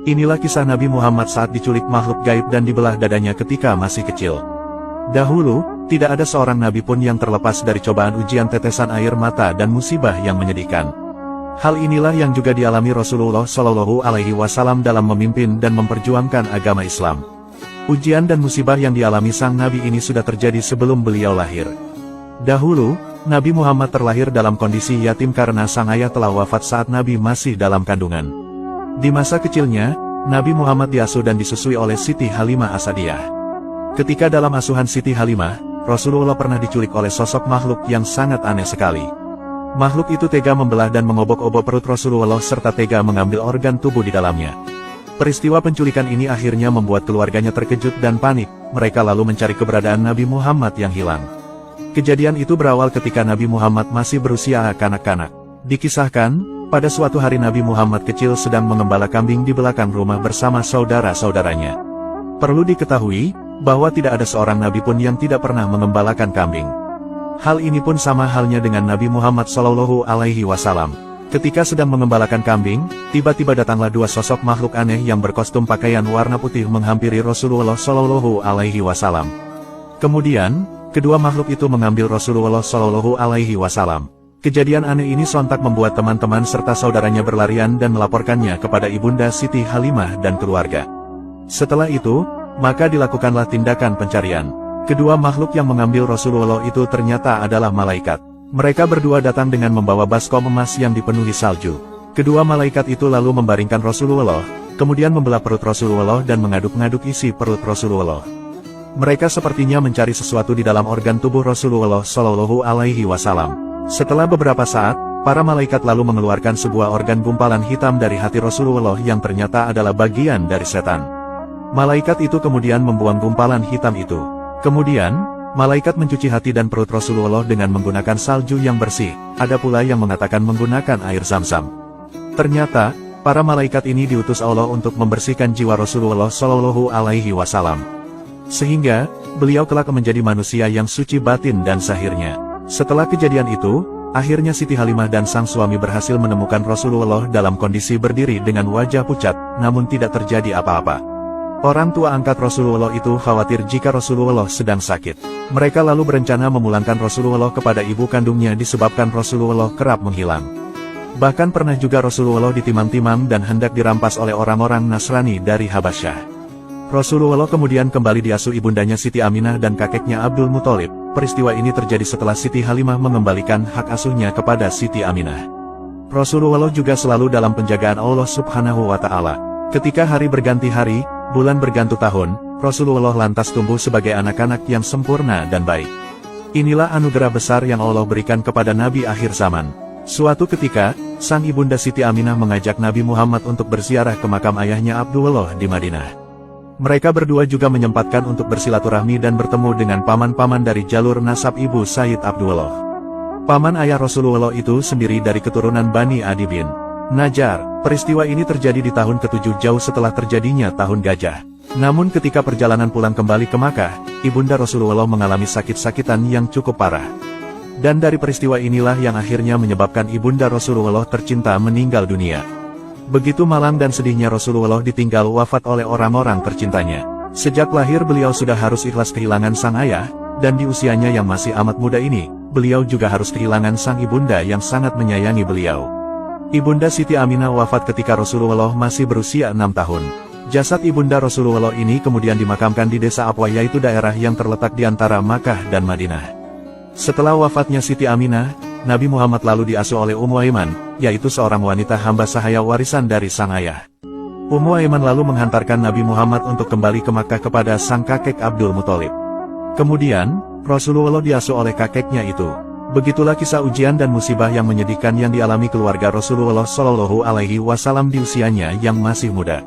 Inilah kisah Nabi Muhammad saat diculik makhluk gaib dan dibelah dadanya ketika masih kecil. Dahulu, tidak ada seorang nabi pun yang terlepas dari cobaan ujian tetesan air mata dan musibah yang menyedihkan. Hal inilah yang juga dialami Rasulullah Shallallahu Alaihi Wasallam dalam memimpin dan memperjuangkan agama Islam. Ujian dan musibah yang dialami sang nabi ini sudah terjadi sebelum beliau lahir. Dahulu, Nabi Muhammad terlahir dalam kondisi yatim karena sang ayah telah wafat saat Nabi masih dalam kandungan. Di masa kecilnya, Nabi Muhammad diasuh dan disusui oleh Siti Halimah As-Sa'diyah. Ketika dalam asuhan Siti Halimah, Rasulullah pernah diculik oleh sosok makhluk yang sangat aneh sekali. Makhluk itu tega membelah dan mengobok-obok perut Rasulullah serta tega mengambil organ tubuh di dalamnya. Peristiwa penculikan ini akhirnya membuat keluarganya terkejut dan panik, mereka lalu mencari keberadaan Nabi Muhammad yang hilang. Kejadian itu berawal ketika Nabi Muhammad masih berusia kanak-kanak. Dikisahkan, pada suatu hari Nabi Muhammad kecil sedang mengembala kambing di belakang rumah bersama saudara-saudaranya. Perlu diketahui, bahwa tidak ada seorang nabi pun yang tidak pernah mengembalakan kambing. Hal ini pun sama halnya dengan Nabi Muhammad Shallallahu Alaihi Wasallam. Ketika sedang mengembalakan kambing, tiba-tiba datanglah dua sosok makhluk aneh yang berkostum pakaian warna putih menghampiri Rasulullah Shallallahu Alaihi Wasallam. Kemudian, kedua makhluk itu mengambil Rasulullah Shallallahu Alaihi Wasallam. Kejadian aneh ini sontak membuat teman-teman serta saudaranya berlarian dan melaporkannya kepada Ibunda Siti Halimah dan keluarga. Setelah itu, maka dilakukanlah tindakan pencarian. Kedua makhluk yang mengambil Rasulullah itu ternyata adalah malaikat. Mereka berdua datang dengan membawa baskom emas yang dipenuhi salju. Kedua malaikat itu lalu membaringkan Rasulullah, kemudian membelah perut Rasulullah dan mengaduk-ngaduk isi perut Rasulullah. Mereka sepertinya mencari sesuatu di dalam organ tubuh Rasulullah Shallallahu Alaihi Wasallam. Setelah beberapa saat, para malaikat lalu mengeluarkan sebuah organ gumpalan hitam dari hati Rasulullah yang ternyata adalah bagian dari setan. Malaikat itu kemudian membuang gumpalan hitam itu. Kemudian, malaikat mencuci hati dan perut Rasulullah dengan menggunakan salju yang bersih, ada pula yang mengatakan menggunakan air zam-zam. Ternyata, para malaikat ini diutus Allah untuk membersihkan jiwa Rasulullah Shallallahu Alaihi Wasallam. Sehingga, beliau kelak menjadi manusia yang suci batin dan zahirnya. Setelah kejadian itu, akhirnya Siti Halimah dan sang suami berhasil menemukan Rasulullah dalam kondisi berdiri dengan wajah pucat, namun tidak terjadi apa-apa. Orang tua angkat Rasulullah itu khawatir jika Rasulullah sedang sakit. Mereka lalu berencana memulangkan Rasulullah kepada ibu kandungnya disebabkan Rasulullah kerap menghilang. Bahkan pernah juga Rasulullah ditimang-timang dan hendak dirampas oleh orang-orang Nasrani dari Habasyah. Rasulullah kemudian kembali diasuh ibundanya Siti Aminah dan kakeknya Abdul Muthalib. Peristiwa ini terjadi setelah Siti Halimah mengembalikan hak asuhnya kepada Siti Aminah. Rasulullah juga selalu dalam penjagaan Allah Subhanahu wa Ta'ala. Ketika hari berganti hari, bulan berganti tahun, Rasulullah lantas tumbuh sebagai anak-anak yang sempurna dan baik. Inilah anugerah besar yang Allah berikan kepada Nabi akhir zaman. Suatu ketika, sang ibunda Siti Aminah mengajak Nabi Muhammad untuk berziarah ke makam ayahnya Abdullah di Madinah. Mereka berdua juga menyempatkan untuk bersilaturahmi dan bertemu dengan paman-paman dari jalur nasab ibu Sayyid Abdullah. Paman ayah Rasulullah itu sendiri dari keturunan Bani Adi bin Najjar. Peristiwa ini terjadi di tahun ke-7 jauh setelah terjadinya tahun gajah. Namun ketika perjalanan pulang kembali ke Makkah, ibunda Rasulullah mengalami sakit-sakitan yang cukup parah. Dan dari peristiwa inilah yang akhirnya menyebabkan ibunda Rasulullah tercinta meninggal dunia. Begitu malang dan sedihnya Rasulullah ditinggal wafat oleh orang-orang tercintanya. Sejak lahir beliau sudah harus ikhlas kehilangan sang ayah, dan di usianya yang masih amat muda ini, beliau juga harus kehilangan sang ibunda yang sangat menyayangi beliau. Ibunda Siti Aminah wafat ketika Rasulullah masih berusia 6 tahun. Jasad ibunda Rasulullah ini kemudian dimakamkan di desa Abwa, yaitu daerah yang terletak di antara Makkah dan Madinah. Setelah wafatnya Siti Aminah, Nabi Muhammad lalu diasuh oleh Ummu Aiman, yaitu seorang wanita hamba sahaya warisan dari sang ayah. Ummu Aiman lalu menghantarkan Nabi Muhammad untuk kembali ke Makkah kepada sang kakek Abdul Muthalib. Kemudian, Rasulullah diasuh oleh kakeknya itu. Begitulah kisah ujian dan musibah yang menyedihkan yang dialami keluarga Rasulullah Shallallahu Alaihi Wasallam di usianya yang masih muda.